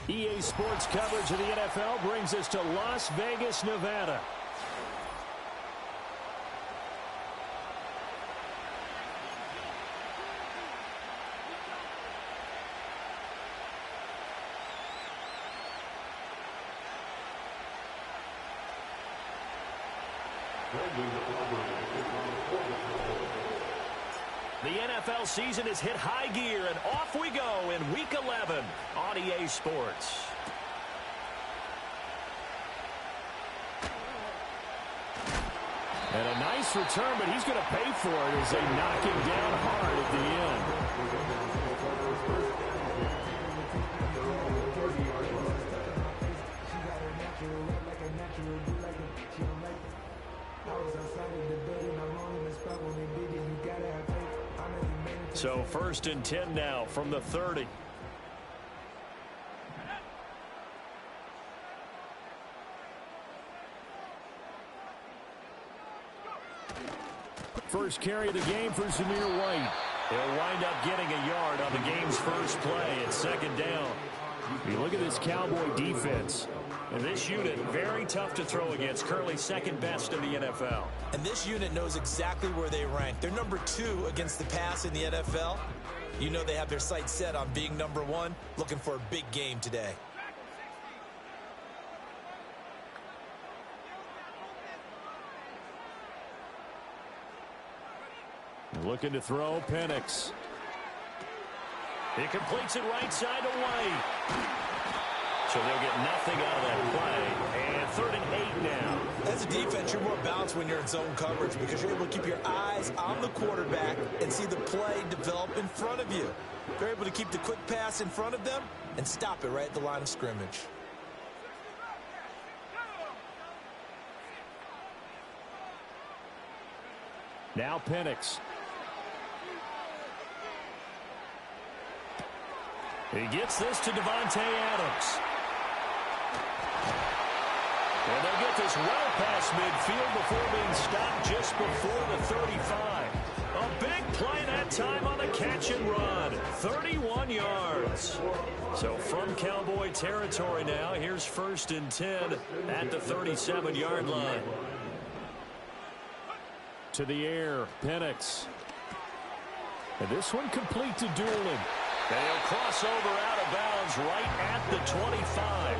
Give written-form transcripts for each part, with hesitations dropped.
EA Sports coverage of the NFL brings us to Las Vegas, Nevada. The NFL season has hit high gear, and off we go in Week 11 on EA Sports. And a nice return, but he's going to pay for it as they knock him down hard at the end. So 1st and 10 now from the 30. First carry of the game for Zamir White. He'll wind up getting a yard on the game's first play at 2nd down. You look at this Cowboy defense. And this unit, very tough to throw against, currently 2nd best in the NFL. And this unit knows exactly where they rank. They're number 2 against the pass in the NFL. You know they have their sights set on being number 1, looking for a big game today. Looking to throw, Penix. He completes it right side to White. So they'll get nothing out of that play. And 3rd and 8 now. As a defense, you're more balanced when you're in zone coverage because you're able to keep your eyes on the quarterback and see the play develop in front of you. You're able to keep the quick pass in front of them and stop it right at the line of scrimmage. Now Penix. He gets this to Davante Adams. And they'll get this well past midfield before being stopped just before the 35. A big play that time on the catch and run. 31 yards. So from Cowboy territory now, here's 1st and 10 at the 37-yard line. To the air, Penix. And this one complete to Doolin. And he'll cross over out of bounds right at the 25.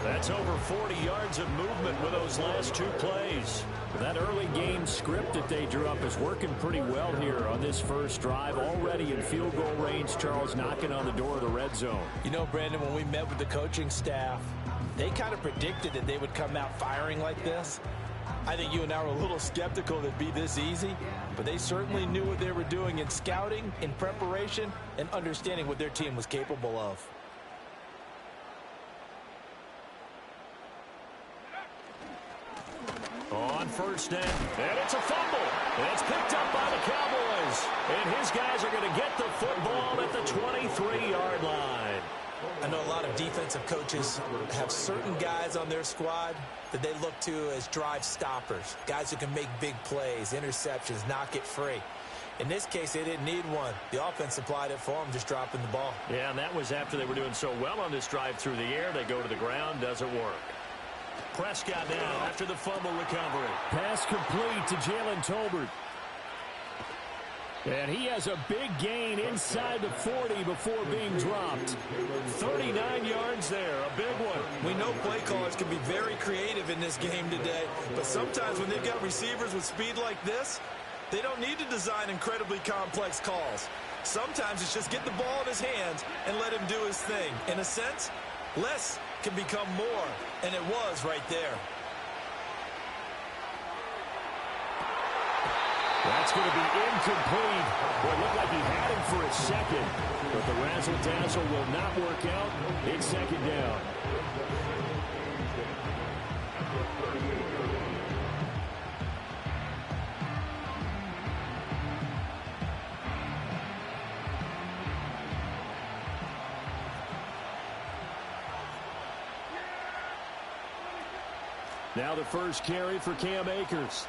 That's over 40 yards of movement with those last 2 plays. That early game script that they drew up is working pretty well here on this first drive. Already in field goal range, Charles, knocking on the door of the red zone. You know, Brandon, when we met with the coaching staff, they kind of predicted that they would come out firing like this. I think you and I were a little skeptical that it'd be this easy, but they certainly knew what they were doing in scouting, in preparation, and understanding what their team was capable of. On 1st down, and it's a fumble. And it's picked up by the Cowboys. And his guys are going to get the football at the 23-yard line. I know a lot of defensive coaches have certain guys on their squad that they look to as drive stoppers, guys who can make big plays, interceptions, knock it free. In this case, they didn't need one. The offense supplied it for them, just dropping the ball. Yeah, and that was after they were doing so well on this drive through the air. They go to the ground, doesn't work. Prescott now after the fumble recovery. Pass complete to Jalen Tolbert. And he has a big gain inside the 40 before being dropped. 39 yards there, a big one. We know play callers can be very creative in this game today, but sometimes when they've got receivers with speed like this, they don't need to design incredibly complex calls. Sometimes it's just get the ball in his hands and let him do his thing. In a sense, less can become more, and it was right there. That's going to be incomplete. Boy, it looked like he had him for a second, but the razzle-dazzle will not work out. It's 2nd down. Now the first carry for Cam Akers.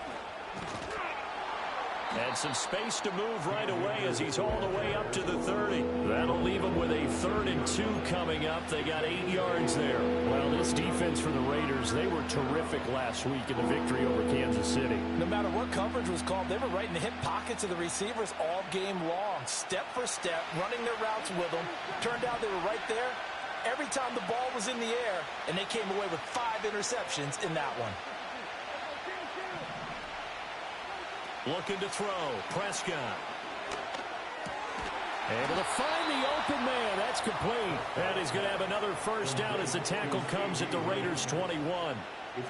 And some space to move right away as he's all the way up to the 30. That'll leave him with a 3rd and 2 coming up. They got 8 yards there. Well, this defense for the Raiders, they were terrific last week in the victory over Kansas City. No matter what coverage was called, they were right in the hip pockets of the receivers all game long. Step for step, running their routes with them. Turned out they were right there every time the ball was in the air, and they came away with 5 interceptions in that one. Looking to throw. Prescott. Able to find the open man. That's complete. And he's going to have another first down as the tackle comes at the Raiders' 21.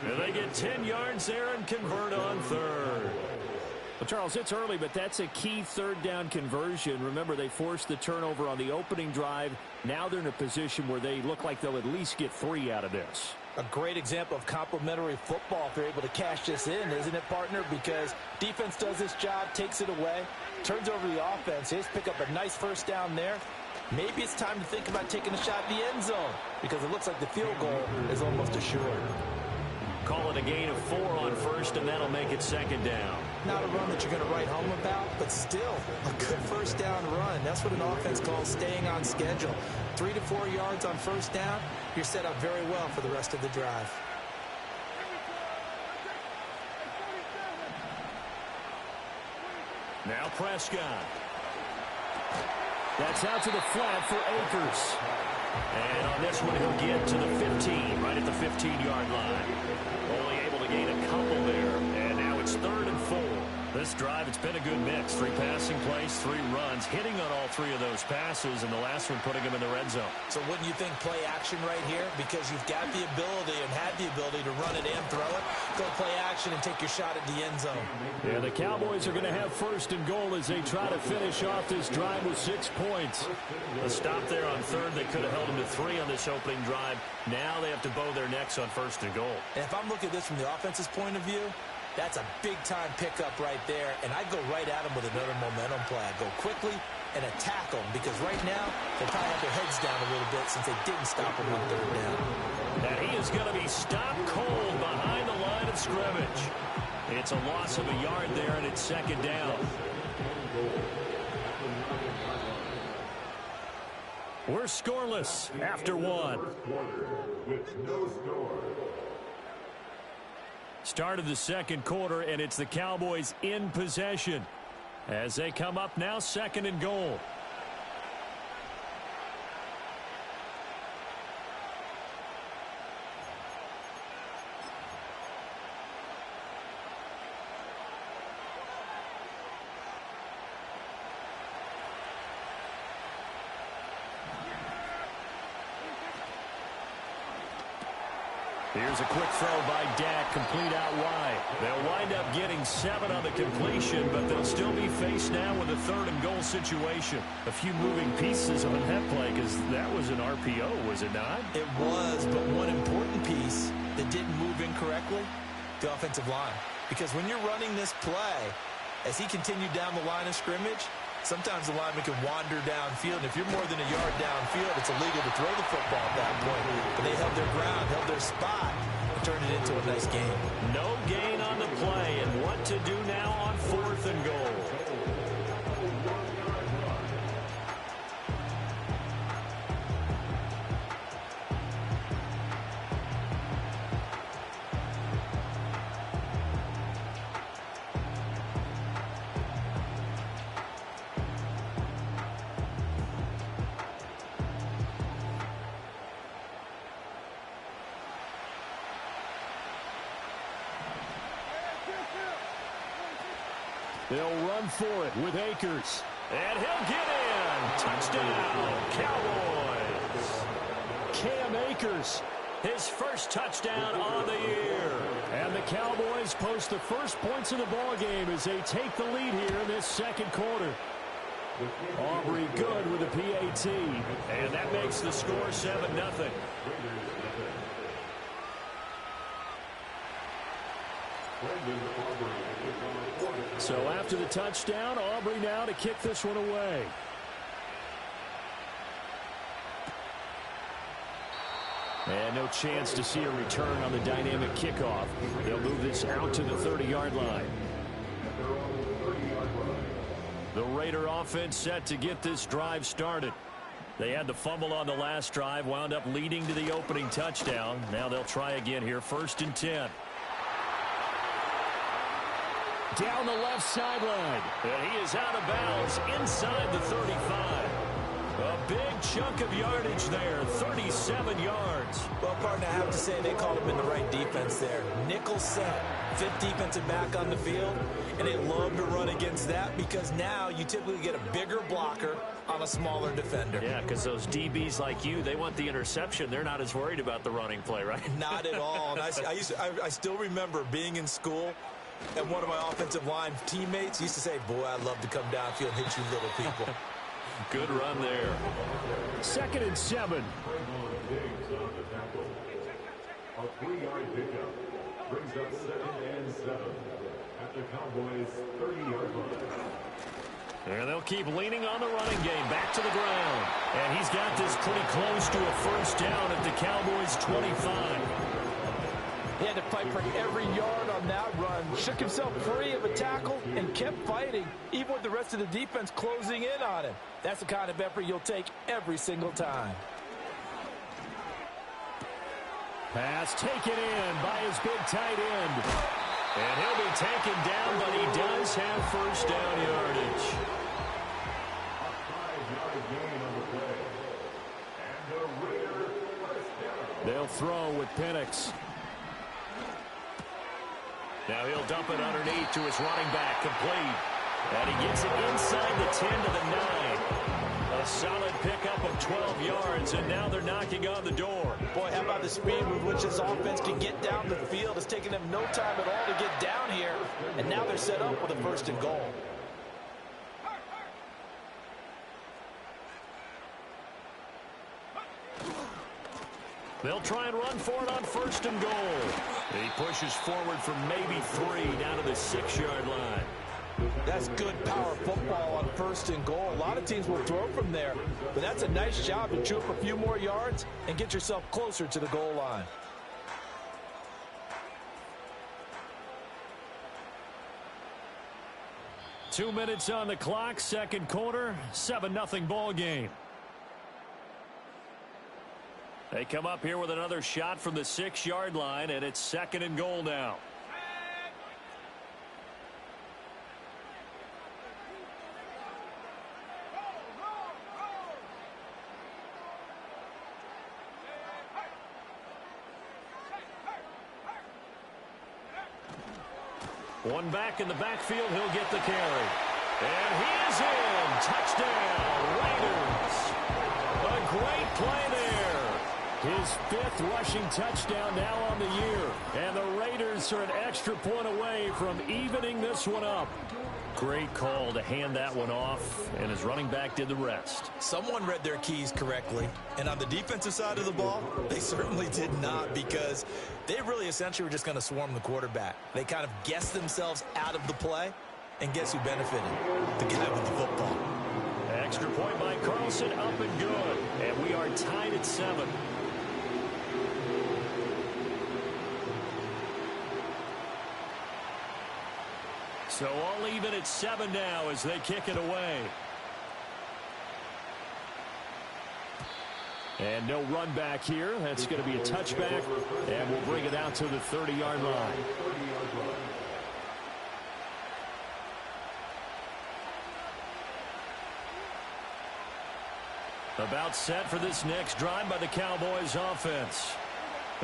And they get 10 yards there and convert on 3rd. Well, Charles, it's early, but that's a key 3rd down conversion. Remember, they forced the turnover on the opening drive. Now they're in a position where they look like they'll at least get 3 out of this. A great example of complementary football if they're able to cash this in, isn't it, partner? Because defense does this job, takes it away, turns over the offense. They just pick up a nice first down there. Maybe it's time to think about taking a shot at the end zone because it looks like the field goal is almost assured. Call it a gain of 4 on 1st, and that'll make it 2nd down. Not a run that you're going to write home about, but still a good first down run. That's what an offense calls staying on schedule. 3 to 4 yards on first down, you're set up very well for the rest of the drive. Now Prescott. That's out to the flat for Akers. And on this one, he'll get to the 15, right at the 15-yard line. Only able to gain a couple there, and now it's 3rd and 4. This drive, it's been a good mix. 3 passing plays, 3 runs, hitting on all 3 of those passes, and the last one putting him in the red zone. So wouldn't you think play action right here? Because you've got the ability and had the ability to run it and throw it. Go play action and take your shot at the end zone. Yeah, the Cowboys are going to have 1st and goal as they try to finish off this drive with 6 points. A stop there on 3rd. They could have held him to 3 on this opening drive. Now they have to bow their necks on 1st and goal. And if I'm looking at this from the offense's point of view, that's a big-time pickup right there, and I'd go right at him with another momentum play. I'd go quickly and attack them because right now they probably have their heads down a little bit since they didn't stop him on 3rd down. And he is going to be stopped cold behind the line of scrimmage. It's a loss of a yard there, and it's 2nd down. We're scoreless after 1. Start of the 2nd quarter, and it's the Cowboys in possession as they come up now 2nd and goal. Here's a quick throw by Dak, complete out wide. They'll wind up getting 7 on the completion, but they'll still be faced now with a 3rd and goal situation. A few moving pieces on that play because that was an RPO, was it not? It was, but one important piece that didn't move incorrectly, the offensive line. Because when you're running this play, as he continued down the line of scrimmage, sometimes the lineman can wander downfield. And if you're more than a yard downfield, it's illegal to throw the football at that point. But they held their ground, held their spot, and turned it into a nice game. No gain on the play, and what to do now on 4th and goal. They'll run for it with Akers. And he'll get in. Touchdown, Cowboys. Cam Akers, his first touchdown on the year. And the Cowboys post the first points of the ball game as they take the lead here in this 2nd quarter. Aubrey good with a PAT. And that makes the score 7-0. So after the touchdown, Aubrey now to kick this one away. And no chance to see a return on the dynamic kickoff. They'll move this out to the 30-yard line. The Raider offense set to get this drive started. They had the fumble on the last drive, wound up leading to the opening touchdown. Now they'll try again here, 1st and 10. Down the left sideline. And he is out of bounds inside the 35. A big chunk of yardage there, 37 yards. Well, partner, I have to say they called him in the right defense there. Nickel set, 5th defensive back on the field, and they love to run against that because now you typically get a bigger blocker on a smaller defender. Yeah, because those DBs like you, they want the interception. They're not as worried about the running play, right? Not at all. And I still remember being in school, and one of my offensive line teammates used to say, boy, I'd love to come downfield and hit you little people. Good run there. 2nd and 7. A 3-yard pickup brings up 2nd and 7 at the Cowboys' 30-yard line. And they'll keep leaning on the running game. Back to the ground. And he's got this pretty close to a 1st down at the Cowboys' 25. He had to fight for every yard on that run. Shook himself free of a tackle and kept fighting, even with the rest of the defense closing in on him. That's the kind of effort you'll take every single time. Pass taken in by his big tight end. And he'll be taken down, but he does have 1st down yardage. A 5-yard gain on the play. And the Raiders 1st down. They'll throw with Penix. Now he'll dump it underneath to his running back, complete. And he gets it inside the 10 to the 9. A solid pickup of 12 yards, and now they're knocking on the door. Boy, how about the speed with which this offense can get down the field? It's taken them no time at all to get down here, and now they're set up with a 1st and goal. They'll try and run for it on 1st and goal. He pushes forward from maybe 3 down to the 6-yard line. That's good power football on 1st and goal. A lot of teams will throw from there, but that's a nice job to chew up a few more yards and get yourself closer to the goal line. Two minutes on the clock, 2nd quarter, 7-0 ball game. They come up here with another shot from the 6-yard line, and it's 2nd and goal now. One back in the backfield, he'll get the carry. And he is in. Touchdown, Raiders. A great play there. His 5th rushing touchdown now on the year. And the Raiders are an extra point away from evening this one up. Great call to hand that one off, and his running back did the rest. Someone read their keys correctly, and on the defensive side of the ball, they certainly did not, because they really essentially were just going to swarm the quarterback. They kind of guessed themselves out of the play, and guess who benefited? The guy with the football. Extra point by Carlson, up and good. And we are tied at 7. So all even at 7 now as they kick it away. And no run back here. That's going to be a touchback, and we'll bring it out to the 30-yard line. About set for this next drive by the Cowboys offense.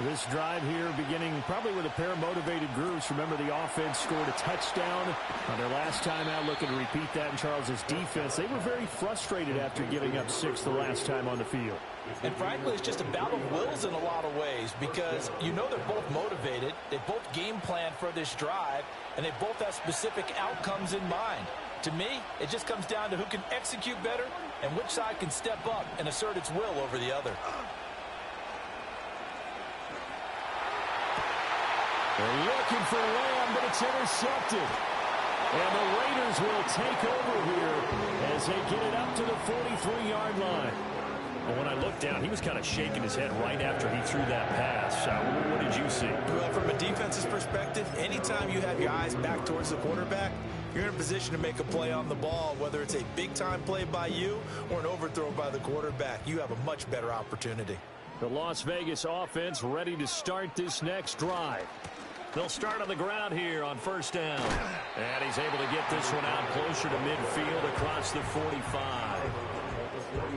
This drive here beginning probably with a pair of motivated groups. Remember, the offense scored a touchdown on their last time out, looking to repeat that in Charles's defense. They were very frustrated after giving up 6 the last time on the field. And frankly, it's just a battle of wills in a lot of ways, because you know they're both motivated. They both game planned for this drive, and they both have specific outcomes in mind. To me, it just comes down to who can execute better and which side can step up and assert its will over the other. They're looking for Lamb, but it's intercepted. And the Raiders will take over here as they get it up to the 43-yard line. Well, when I looked down, he was kind of shaking his head right after he threw that pass. What did you see? Well, from a defense's perspective, anytime you have your eyes back towards the quarterback, you're in a position to make a play on the ball, whether it's a big-time play by you or an overthrow by the quarterback. You have a much better opportunity. The Las Vegas offense ready to start this next drive. They'll start on the ground here on first down. And he's able to get this one out closer to midfield across the 45.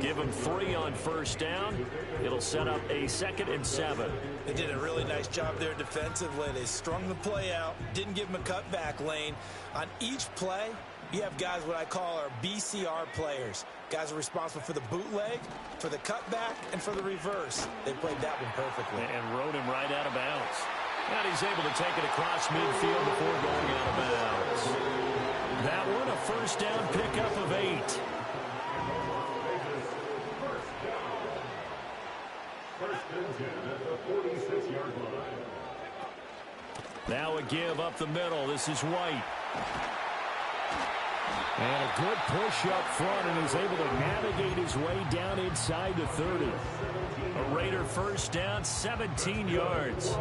Give him 3 on first down. It'll set up a 2nd and 7. They did a really nice job there defensively. They strung the play out, didn't give him a cutback lane. On each play, you have guys what I call our BCR players. Guys are responsible for the bootleg, for the cutback, and for the reverse. They played that one perfectly. And rode him right out of bounds. And he's able to take it across midfield before going out of bounds. That one, a first down pickup of 8. First and 10 at the 46-yard line. Now a give up the middle. This is White. And a good push up front, and he's able to navigate his way down inside the 30. A Raider first down, 17 yards.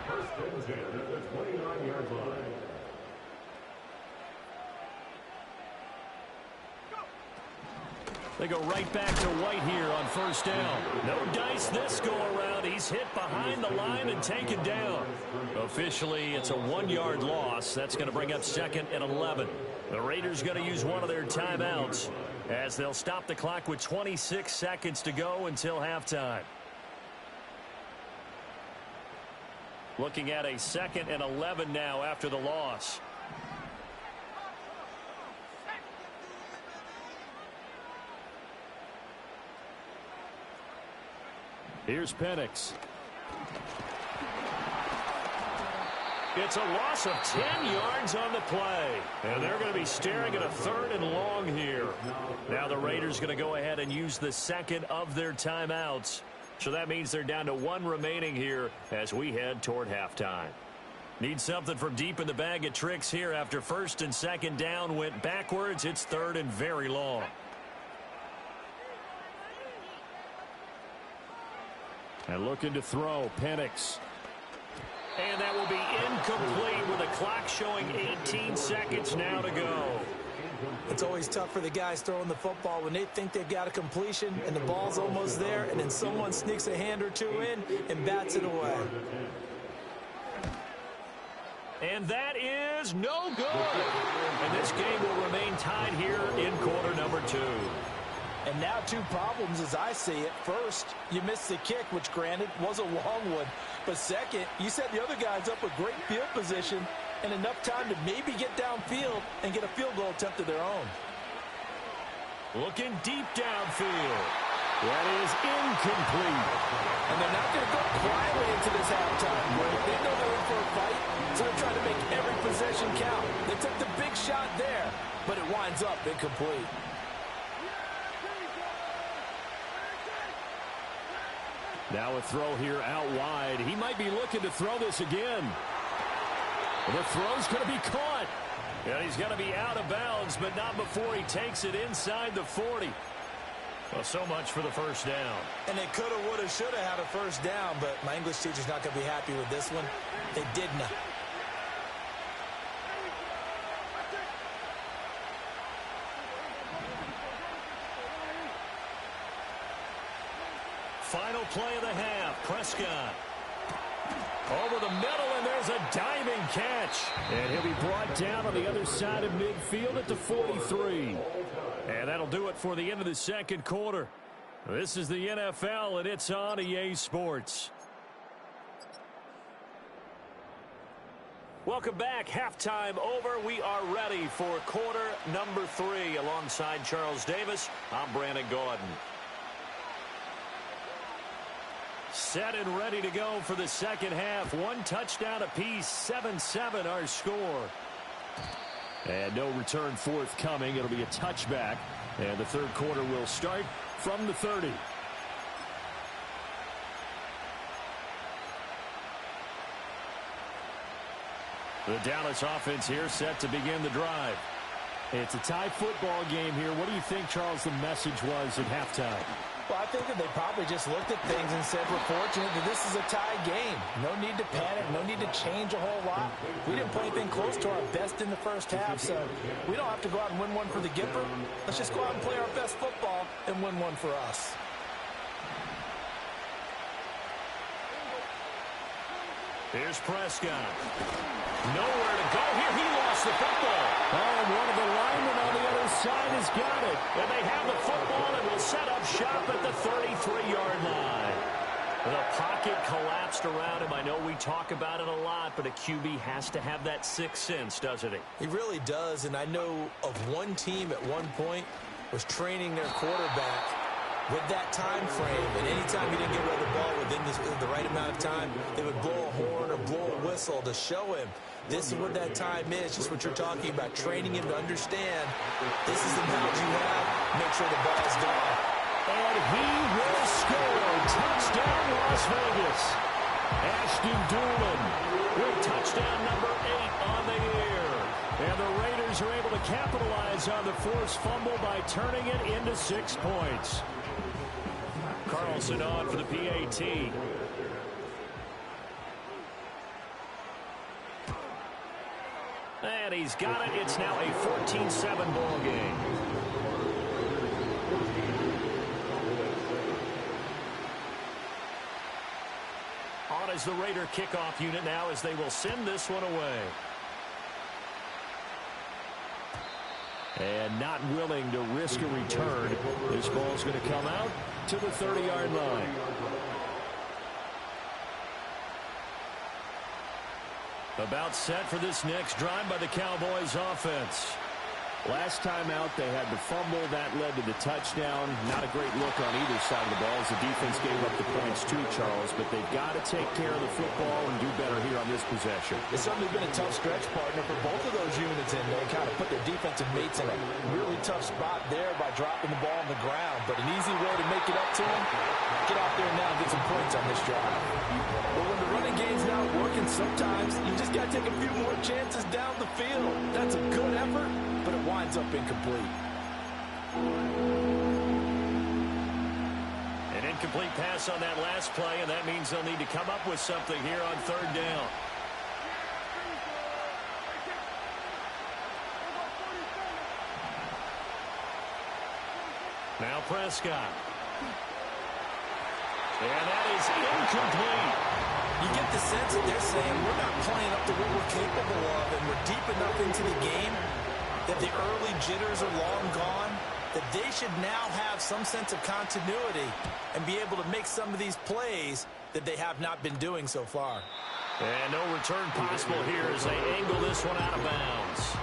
First and 10 at the 29-yard line. They go right back to White here on first down. No dice this go-around. He's hit behind the line and taken down. Officially, it's a 1-yard loss. That's going to bring up 2nd and 11. The Raiders going to use one of their timeouts as they'll stop the clock with 26 seconds to go until halftime. Looking at a 2nd and 11 now after the loss. Here's Penix. It's a loss of 10 yards on the play. And they're going to be staring at a 3rd and long here. Now the Raiders going to go ahead and use the 2nd of their timeouts. So that means they're down to 1 remaining here as we head toward halftime. Need something from deep in the bag of tricks here after 1st and 2nd down went backwards. It's 3rd and very long. And looking to throw, Penix. And that will be incomplete with the clock showing 18 seconds now to go. It's always tough for the guys throwing the football when they think they've got a completion and the ball's almost there, and then someone sneaks a hand or two in and bats it away. And that is no good. And this game will remain tied here in quarter number 2. And now 2 problems as I see it. First, you missed the kick, which granted was a long one. But second, you set the other guys up with great field position and enough time to maybe get downfield and get a field goal attempt of their own. Looking deep downfield. That is incomplete. And they're not going to go quietly into this halftime break. They know they're in for a fight, so they're trying to make every possession count. They took the big shot there, but it winds up incomplete. Now a throw here out wide. He might be looking to throw this again. The throw's going to be caught. And he's going to be out of bounds, but not before he takes it inside the 40. Well, so much for the first down. And they could have, would have, should have had a first down, but my English teacher's not going to be happy with this one. They did not. Final play of the half. Prescott over the middle, and there's a diving catch. And he'll be brought down on the other side of midfield at the 43. And that'll do it for the end of the second quarter. This is the NFL, and it's on EA Sports. Welcome back. Halftime over. We are ready for quarter number 3. Alongside Charles Davis, I'm Brandon Gaudin. Set and ready to go for the second half. 1 touchdown apiece, 7-7 our score. And no return forthcoming. It'll be a touchback. And the third quarter will start from the 30. The Dallas offense here set to begin the drive. It's a tie football game here. What do you think, Charles, the message was at halftime? Well, I think that they probably just looked at things and said, we're fortunate that this is a tie game. No need to panic, no need to change a whole lot. We didn't play anything close to our best in the first half, so we don't have to go out and win one for the Gipper. Let's just go out and play our best football and win one for us. Here's Prescott. Nowhere to go here. He lost the football. Oh, and one of the linemen on the other side has got it. And they have the football and will set up shop at the 33-yard line. The pocket collapsed around him. I know we talk about it a lot, but a QB has to have that sixth sense, doesn't he? He really does, and I know of one team at one point was training their quarterback with that time frame, and anytime he didn't get rid of the ball within the right amount of time, they would blow a horn or blow a whistle to show him this is what that time is, just what you're talking about, training him to understand this is the knowledge you have, make sure the ball is gone. And he will score. Touchdown, Las Vegas. Ashton Dulin with touchdown number 8 on the year. And the Raiders are able to capitalize on the forced fumble by turning it into 6 points. Carlson on for the PAT. And he's got it. It's now a 14-7 ball game. On is the Raider kickoff unit now as they will send this one away. And not willing to risk a return. This ball's going to come out to the 30-yard line. About set for this next drive by the Cowboys offense. Last time out, they had the fumble. That led to the touchdown. Not a great look on either side of the ball as the defense gave up the points too, Charles. But they've got to take care of the football and do better here on this possession. It's certainly been a tough stretch, partner, for both of those units, and they kind of put their defensive mates in a really tough spot there by dropping the ball on the ground. But an easy way to make it up to them, get out there now and get some points on this drive. But when the running game's not working, sometimes you just got to take a few more chances down the field. That's a good effort, but it winds up incomplete. An incomplete pass on that last play, and that means they'll need to come up with something here on third down. Now Prescott. And that is incomplete. You get the sense that they're saying we're not playing up to what we're capable of, and we're deep enough into the game that the early jitters are long gone, that they should now have some sense of continuity and be able to make some of these plays that they have not been doing so far. And no return possible here as they angle this one out of bounds.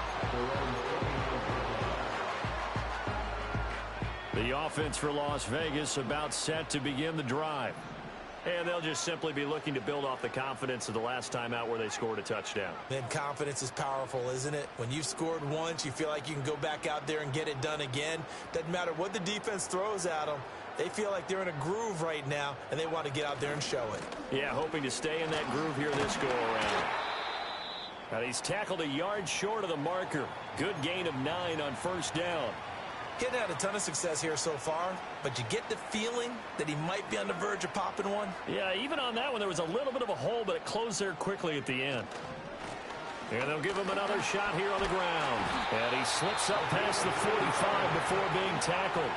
The offense for Las Vegas about set to begin the drive. And they'll just simply be looking to build off the confidence of the last time out where they scored a touchdown. Man, confidence is powerful, isn't it? When you've scored once, you feel like you can go back out there and get it done again. Doesn't matter what the defense throws at them. They feel like they're in a groove right now, and they want to get out there and show it. Yeah, hoping to stay in that groove here this go-around. Now he's tackled a yard short of the marker. Good gain of 9 on first down. Getting had a ton of success here so far, but you get the feeling that he might be on the verge of popping one. Yeah, even on that one, there was a little bit of a hole, but it closed there quickly at the end. And they'll give him another shot here on the ground. And he slips up past the 45 before being tackled.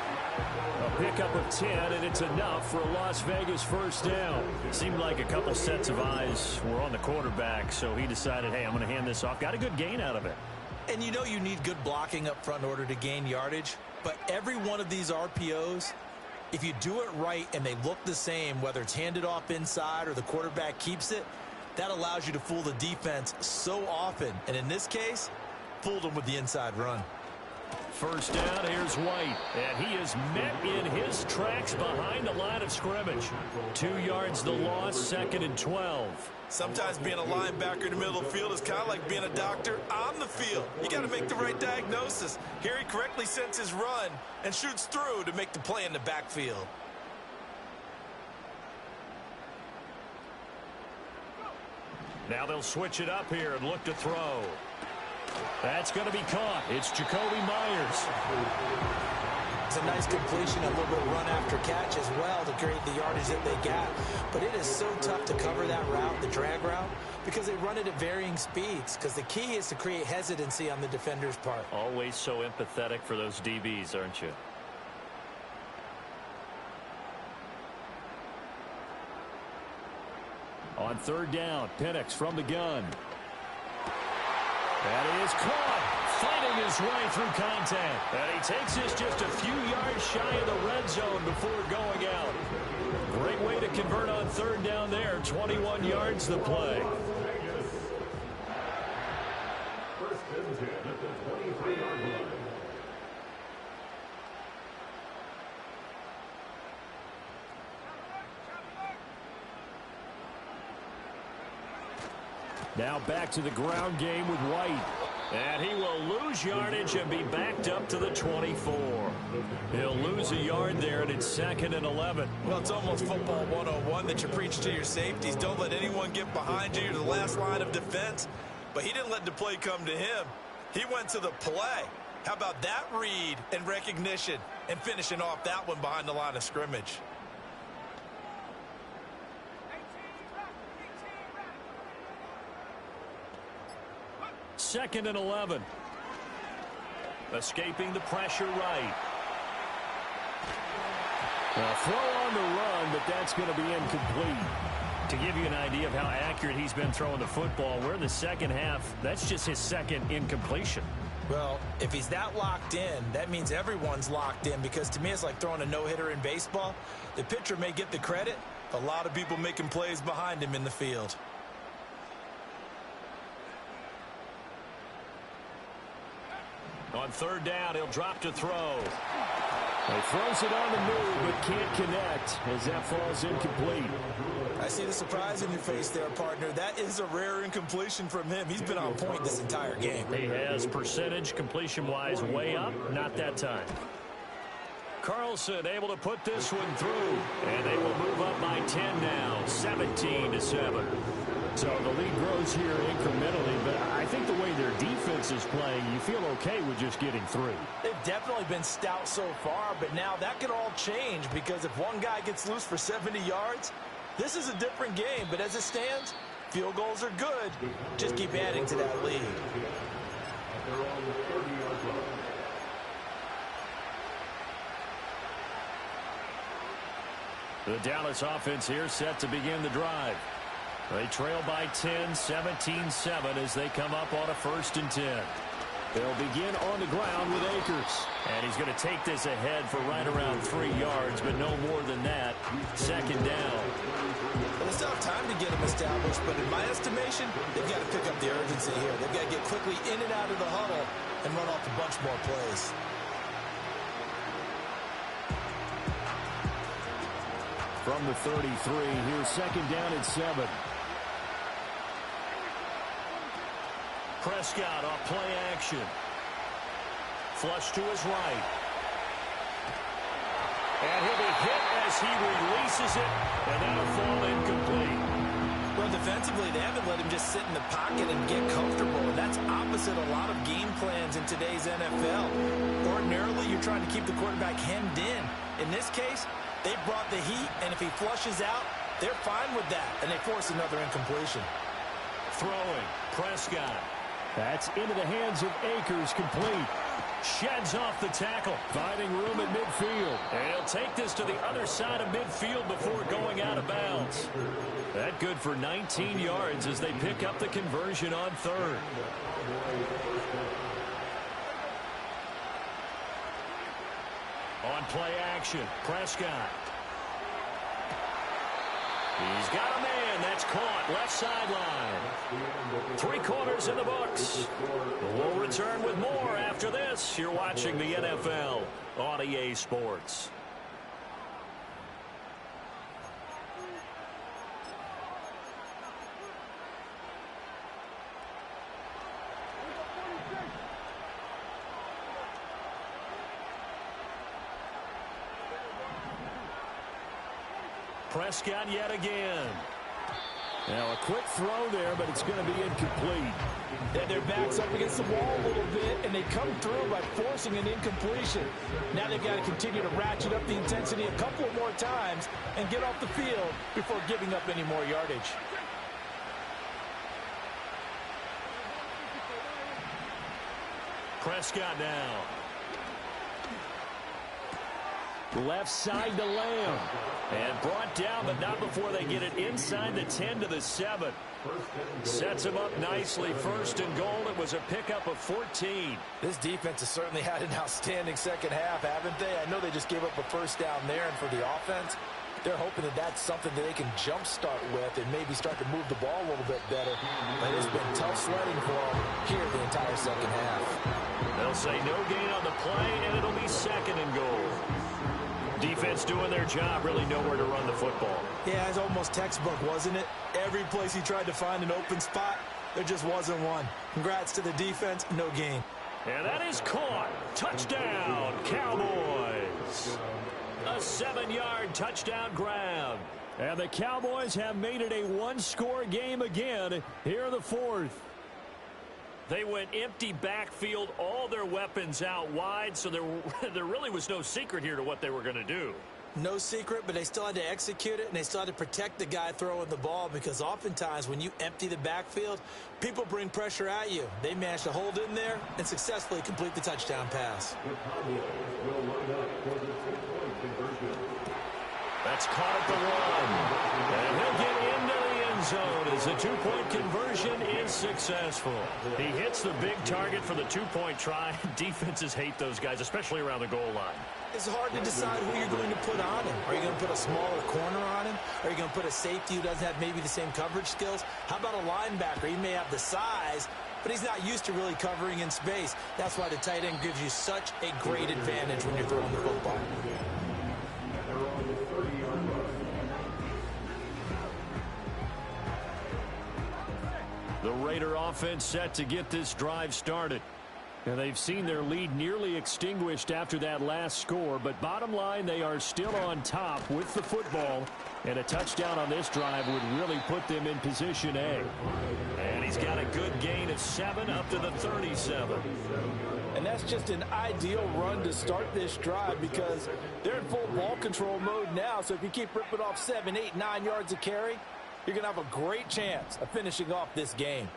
A pickup of 10, and it's enough for a Las Vegas first down. It seemed like a couple sets of eyes were on the quarterback, so he decided, hey, I'm going to hand this off. Got a good gain out of it. And you know you need good blocking up front in order to gain yardage, but every one of these RPOs, if you do it right and they look the same, whether it's handed off inside or the quarterback keeps it, that allows you to fool the defense so often. And in this case, fooled them with the inside run. First down, here's White. And he is met in his tracks behind the line of scrimmage. 2 yards the loss, 2nd and 12. Sometimes being a linebacker in the middle of the field is kind of like being a doctor on the field. You got to make the right diagnosis. Here he correctly sends his run and shoots through to make the play in the backfield. Now they'll switch it up here and look to throw. That's going to be caught. It's Jakobi Meyers. was a nice completion, a little bit of run after catch as well to create the yardage that they got. But it is so tough to cover that route, the drag route, because they run it at varying speeds. Because the key is to create hesitancy on the defender's part. Always so empathetic for those DBs, aren't you? On third down, Penix from the gun. That is caught, fighting his way through contact. And he takes this just a few yards shy of the red zone before going out. Great way to convert on third down there. 21 yards the play. First and 10 at the 23-yard line. Now back to the ground game with White. And he will lose yardage and be backed up to the 24. He'll lose a yard there, and it's 2nd and 11. Well, it's almost football 101 that you preach to your safeties. Don't let anyone get behind you. You're the last line of defense. But he didn't let the play come to him. He went to the play. How about that read and recognition and finishing off that one behind the line of scrimmage? Second and 11. Escaping the pressure right. A throw on the run, but that's going to be incomplete. To give you an idea of how accurate he's been throwing the football, we're in the second half. That's just his second incompletion. Well, if he's that locked in, that means everyone's locked in, because to me it's like throwing a no-hitter in baseball. The pitcher may get the credit, a lot of people making plays behind him in the field. On third down, he'll drop to throw. He throws it on the move, but can't connect as that falls incomplete. I see the surprise in your face there, partner. That is a rare incompletion from him. He's been on point this entire game. He has percentage completion-wise way up, not that time. Carlson able to put this one through, and they will move up by 10 now, 17-7. So the lead grows here incrementally, but I think the way their defense is playing, you feel okay with just getting 3. They've definitely been stout so far, but now that could all change, because if one guy gets loose for 70 yards, this is a different game. But as it stands, field goals are good. Just keep adding to that lead. The Dallas offense here set to begin the drive. They trail by 10, 17-7 as they come up on a 1st and 10. They'll begin on the ground with Akers. And he's going to take this ahead for right around 3 yards, but no more than that. 2nd down. Well, they still have time to get him established, but in my estimation, they've got to pick up the urgency here. They've got to get quickly in and out of the huddle and run off a bunch more plays. From the 33, here's 2nd down and 7. Prescott off play action. Flush to his right. And he'll be hit as he releases it, and that'll fall incomplete. Well, defensively, they haven't let him just sit in the pocket and get comfortable, and that's opposite a lot of game plans in today's NFL. Ordinarily, you're trying to keep the quarterback hemmed in. In this case, they brought the heat, and if he flushes out, they're fine with that, and they force another incompletion. Throwing, Prescott. That's into the hands of Akers, complete. Sheds off the tackle. Finding room at midfield. And he'll take this to the other side of midfield before going out of bounds. That good for 19 yards as they pick up the conversion on 3rd. On play action, Prescott. He's got a man. That's caught. Left sideline. 3 quarters in the books. We'll return with more after this. You're watching the NFL on EA Sports. Prescott yet again. Now a quick throw there, but it's going to be incomplete. Their back's up against the wall a little bit, and they come through by forcing an incompletion. Now they've got to continue to ratchet up the intensity a couple of more times and get off the field before giving up any more yardage. Prescott now. Left side to Lamb. And brought down, but not before they get it inside the 10 to the 7. Sets him up nicely. First and goal. It was a pickup of 14. This defense has certainly had an outstanding second half, haven't they? I know they just gave up a first down there, and for the offense, they're hoping that that's something that they can jumpstart with and maybe start to move the ball a little bit better. But it's been tough sledding for them here the entire second half. They'll say no gain on the play, and it'll be second and goal. Defense doing their job, really nowhere to run the football. Yeah, it's almost textbook, wasn't it? Every place he tried to find an open spot, there just wasn't one. Congrats to the defense, no gain. And that is caught. Touchdown, Cowboys. A 7-yard touchdown grab. And the Cowboys have made it a one-score game again here in the fourth. They went empty backfield, all their weapons out wide, so there really was no secret here to what they were going to do. No secret, but they still had to execute it, and they still had to protect the guy throwing the ball, because oftentimes when you empty the backfield, people bring pressure at you. They managed to hold in there and successfully complete the touchdown pass. That's caught at the 1. And he'll get into the end zone as the two-point conversion is successful. He hits the big target for the two-point try. Defenses hate those guys, especially around the goal line. It's hard to decide who you're going to put on him. Are you going to put a smaller corner on him? Are you going to put a safety who doesn't have maybe the same coverage skills? How about a linebacker? He may have the size, but he's not used to really covering in space. That's why the tight end gives you such a great advantage when you're throwing the football. The Raider offense set to get this drive started. And they've seen their lead nearly extinguished after that last score, but bottom line, they are still on top with the football, and a touchdown on this drive would really put them in position A. And he's got a good gain of 7 up to the 37. And that's just an ideal run to start this drive, because they're in full ball control mode now, so if you keep ripping off 7, 8, 9 yards of carry, you're going to have a great chance of finishing off this game.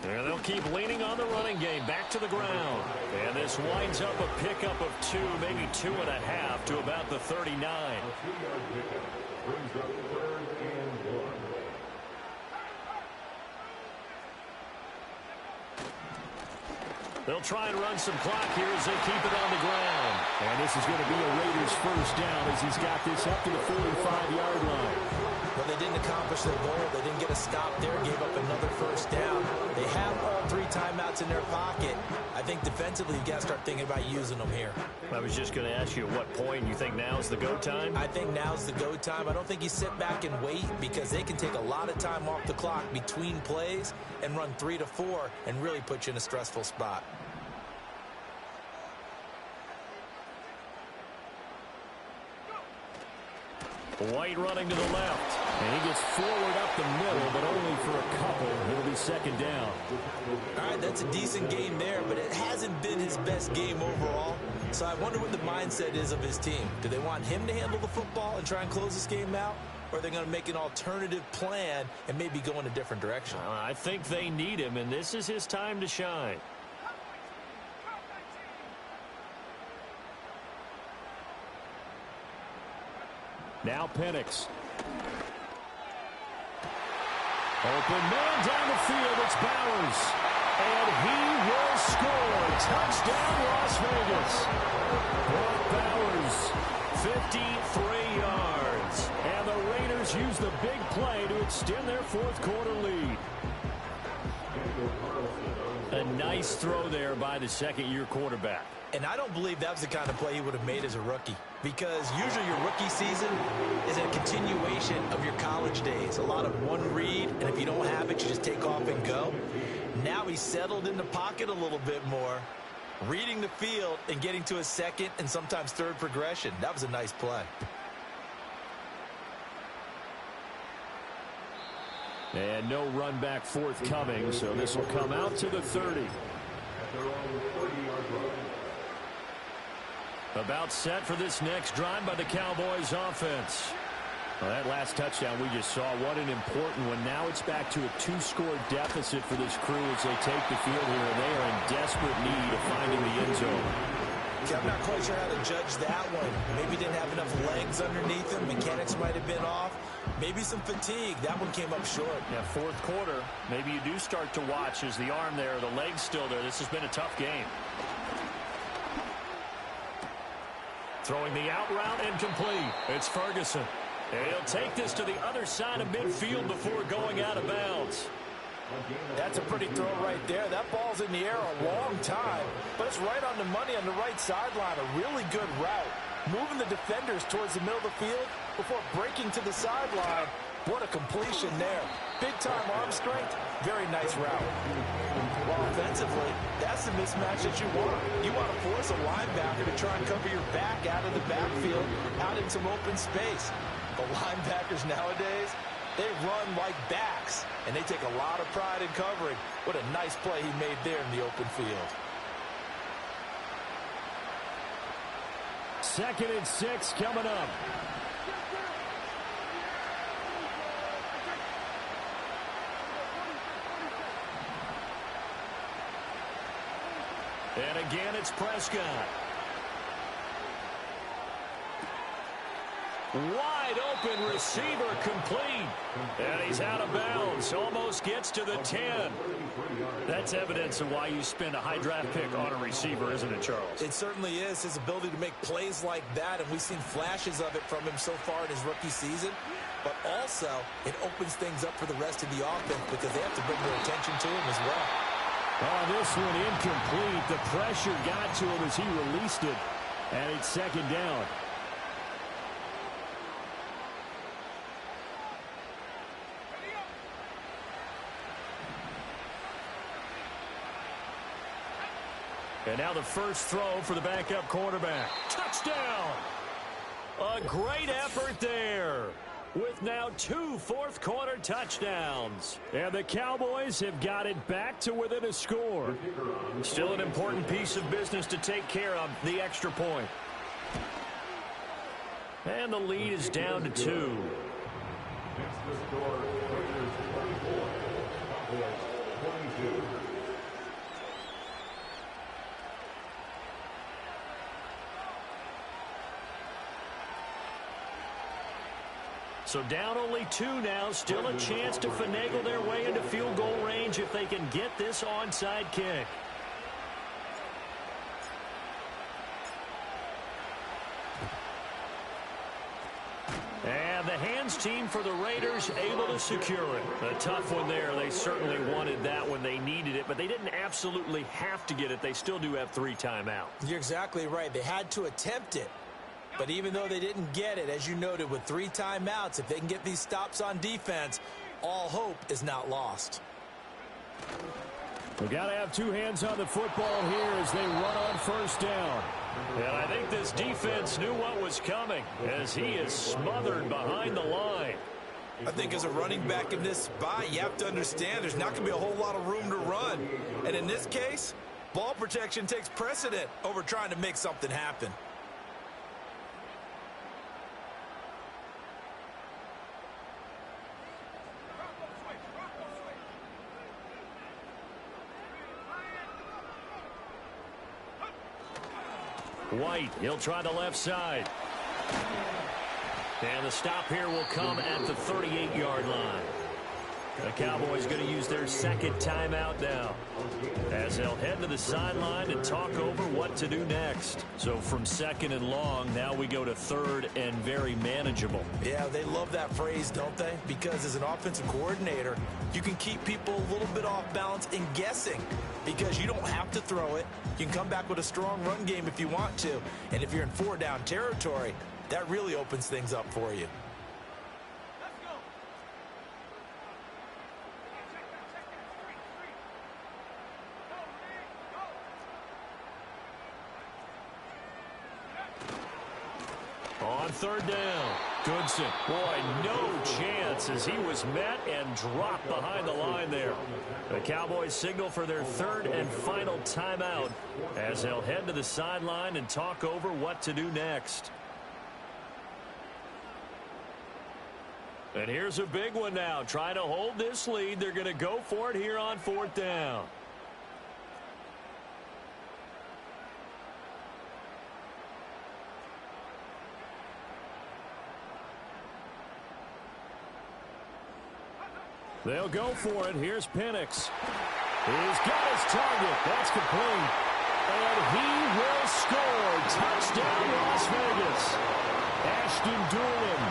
And they'll keep leaning on the running game back to the ground. And this winds up a pickup of 2, maybe 2.5 to about the 39. They'll try and run some clock here as they keep it on the ground. And this is going to be a Raiders first down as he's got this up to the 45-yard line. Well, they didn't accomplish their goal. They didn't get a stop there, gave up another first down. They have all 3 timeouts in their pocket. I think defensively you've got to start thinking about using them here. I was just going to ask you at what point you think now's the go time? I think now's the go time. I don't think you sit back and wait, because they can take a lot of time off the clock between plays and run 3 to 4 and really put you in a stressful spot. White running to the left. And he gets forward up the middle, but only for a couple. It'll be second down. All right, that's a decent game there, but it hasn't been his best game overall. So I wonder what the mindset is of his team. Do they want him to handle the football and try and close this game out? Or are they going to make an alternative plan and maybe go in a different direction? I think they need him, and this is his time to shine. Now Penix. Open man down the field. It's Bowers. And he will score. Touchdown, Las Vegas. Brock Bowers, 53 yards. And the Raiders use the big play to extend their fourth quarter lead. A nice throw there by the second-year quarterback. And I don't believe that was the kind of play he would have made as a rookie, because usually your rookie season is a continuation of your college days. A lot of one read, and if you don't have it, you just take off and go. Now he's settled in the pocket a little bit more, reading the field and getting to a second and sometimes third progression. That was a nice play. And no run back forthcoming, so this will come out to the 30. About set for this next drive by the Cowboys offense. Well, that last touchdown we just saw, what an important one. Now it's back to a 2-score deficit for this crew as they take the field here, and they are in desperate need of finding the end zone. I'm not quite sure how to judge that one. Maybe didn't have enough legs underneath him. Mechanics might have been off. Maybe some fatigue. That one came up short. Yeah, fourth quarter, maybe you do start to watch as the arm there, the leg's still there. This has been a tough game. Throwing the out route and complete. It's Ferguson. And he'll take this to the other side of midfield before going out of bounds. That's a pretty throw right there. That ball's in the air a long time, but it's right on the money on the right sideline. A really good route. Moving the defenders towards the middle of the field before breaking to the sideline. What a completion there. Big-time arm strength. Very nice route. Well, offensively, that's the mismatch that you want. You want to force a linebacker to try and cover your back out of the backfield, out in some open space. The linebackers nowadays, they run like backs, and they take a lot of pride in covering. What a nice play he made there in the open field. 2nd and 6 coming up. And again, it's Prescott. Wide open receiver complete. And he's out of bounds. Almost gets to the 10. That's evidence of why you spend a high draft pick on a receiver, isn't it, Charles? It certainly is. His ability to make plays like that, and we've seen flashes of it from him so far in his rookie season. But also, it opens things up for the rest of the offense because they have to bring their attention to him as well. Oh, this one incomplete. The pressure got to him as he released it. And it's 2nd down. And now the first throw for the backup quarterback. Touchdown! A great effort there, with now 2 fourth-quarter touchdowns. And the Cowboys have got it back to within a score. Still an important piece of business to take care of, the extra point. And the lead is down to 2. Next to score, Raiders 24, Cowboys 22. So down only 2 now. Still a chance to finagle their way into field goal range if they can get this onside kick. And the hands team for the Raiders able to secure it. A tough one there. They certainly wanted that when they needed it, but they didn't absolutely have to get it. They still do have 3 timeouts. You're exactly right. They had to attempt it. But even though they didn't get it, as you noted, with 3 timeouts, if they can get these stops on defense, all hope is not lost. We've got to have 2 hands on the football here as they run on first down. And I think this defense knew what was coming as he is smothered behind the line. I think as a running back in this spot, you have to understand there's not going to be a whole lot of room to run. And in this case, ball protection takes precedent over trying to make something happen. White, he'll try the left side. And the stop here will come at the 38-yard line. The Cowboys going to use their 2nd timeout now, as they'll head to the sideline and talk over what to do next. So from 2nd and long, now we go to 3rd and very manageable. Yeah, they love that phrase, don't they? Because as an offensive coordinator, you can keep people a little bit off balance and guessing because you don't have to throw it. You can come back with a strong run game if you want to. And if you're in 4-down territory, that really opens things up for you. On 3rd down. Goodson, boy, no chance as he was met and dropped behind the line there. The Cowboys signal for their third and final timeout as they'll head to the sideline and talk over what to do next. And here's a big one now. Trying to hold this lead. They're going to go for it here on 4th down. They'll go for it. Here's Penix. He's got his target. That's complete. And he will score. Touchdown, Las Vegas. Ashton Dulin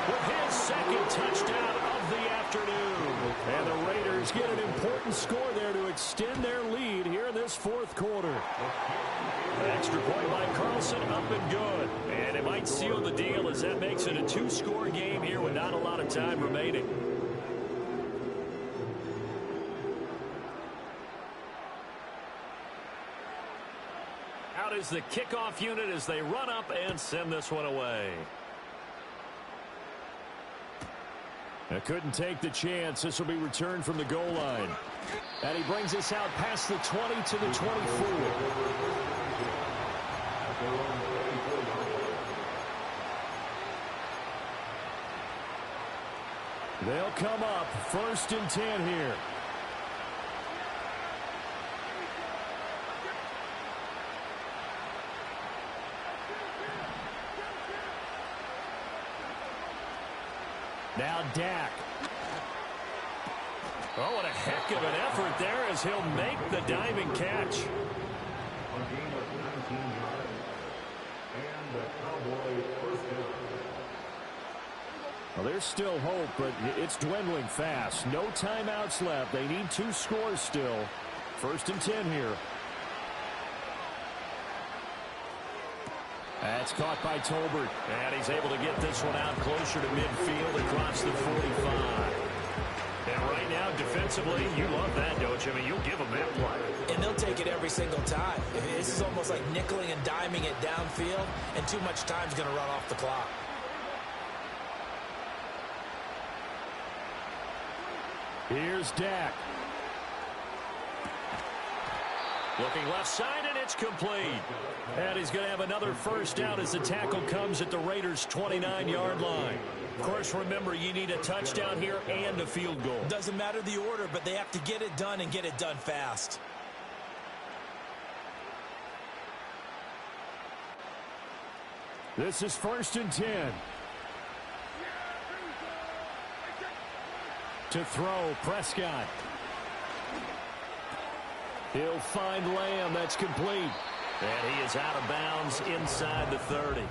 with his second touchdown of the afternoon. And the Raiders get an important score there to extend their lead here in this 4th quarter. An extra point by Carlson, up and good. And it might seal the deal as that makes it a 2-score game here with not a lot of time remaining. Out is the kickoff unit as they run up and send this one away. They couldn't take the chance. This will be returned from the goal line. And he brings us out past the 20 to the 24. They'll come up 1st and 10 here. Now Dak. Oh, what a heck of an effort there as he'll make the diving catch. A gain of 19 yards. And the Cowboys first down. Well, there's still hope, but it's dwindling fast. No timeouts left. They need 2 scores still. 1st and 10 here. That's caught by Tolbert. And he's able to get this one out closer to midfield across the 45. And right now, defensively, you love that, don't you? I mean, you'll give them that play. And they'll take it every single time. This is almost like nickeling and diming it downfield, and too much time's going to run off the clock. Here's Dak. Looking left side, and it's complete. And he's going to have another first down as the tackle comes at the Raiders' 29-yard line. Of course, remember, you need a touchdown here and a field goal. Doesn't matter the order, but they have to get it done and get it done fast. This is 1st and 10. To throw, Prescott. He'll find Lamb. That's complete. And he is out of bounds inside the 30.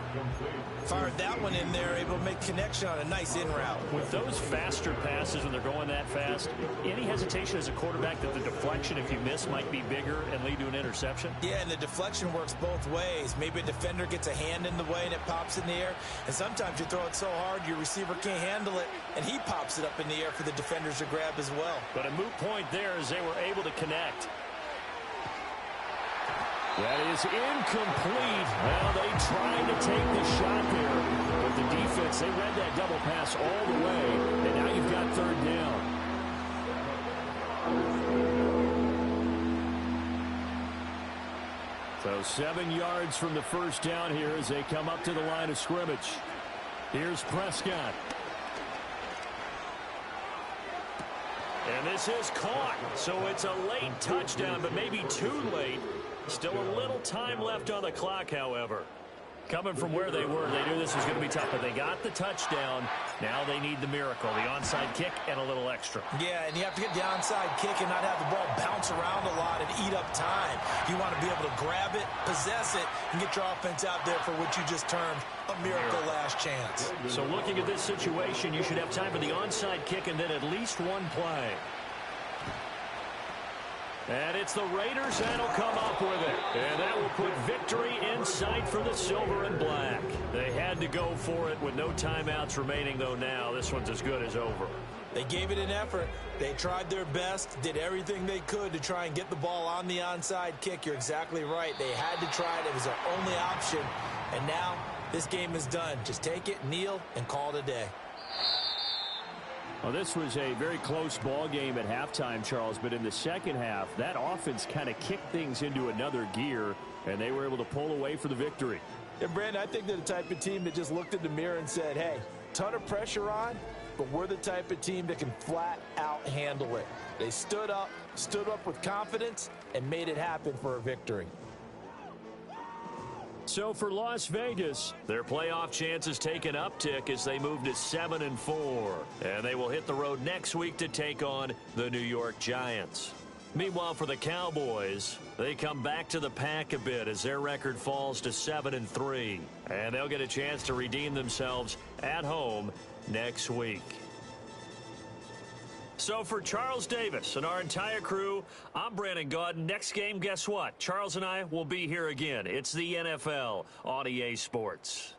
Fired that one in there, able to make connection on a nice in route. With those faster passes and they're going that fast, any hesitation as a quarterback that the deflection, if you miss, might be bigger and lead to an interception? Yeah, and the deflection works both ways. Maybe a defender gets a hand in the way and it pops in the air. And sometimes you throw it so hard your receiver can't handle it, and he pops it up in the air for the defenders to grab as well. But a moot point there as they were able to connect. That is incomplete. Well, they tried to take the shot there, but the defense, they read that double pass all the way, and now you've got 3rd down. So 7 yards from the first down here as they come up to the line of scrimmage. Here's Prescott. And this is caught, so it's a late touchdown, but maybe too late. Still a little time left on the clock, however. Coming from where they were, they knew this was going to be tough, but they got the touchdown. Now they need the miracle, the onside kick and a little extra. Yeah, and you have to get the onside kick and not have the ball bounce around a lot and eat up time. You want to be able to grab it, possess it, and get your offense out there for what you just termed a miracle last chance. So looking at this situation, you should have time for the onside kick and then at least one play. And it's the Raiders that'll come up with it. And that will put victory in sight for the silver and black. They had to go for it with no timeouts remaining, though now this one's as good as over. They gave it an effort. They tried their best, did everything they could to try and get the ball on the onside kick. You're exactly right. They had to try it. It was their only option. And now This game is done. Just take it, kneel, and call it a day. Well, this was a very close ball game at halftime, Charles, but in the second half, that offense kind of kicked things into another gear, and they were able to pull away for the victory. And, Brandon, I think they're the type of team that just looked in the mirror and said, hey, ton of pressure on, but we're the type of team that can flat out handle it. They stood up with confidence, and made it happen for a victory. So for Las Vegas, their playoff chances take an uptick as they move to 7-4. And they will hit the road next week to take on the New York Giants. Meanwhile, for the Cowboys, they come back to the pack a bit as their record falls to 7-3. And they'll get a chance to redeem themselves at home next week. So for Charles Davis and our entire crew, I'm Brandon Gaudin. Next game, guess what? Charles and I will be here again. It's the NFL on EA Sports.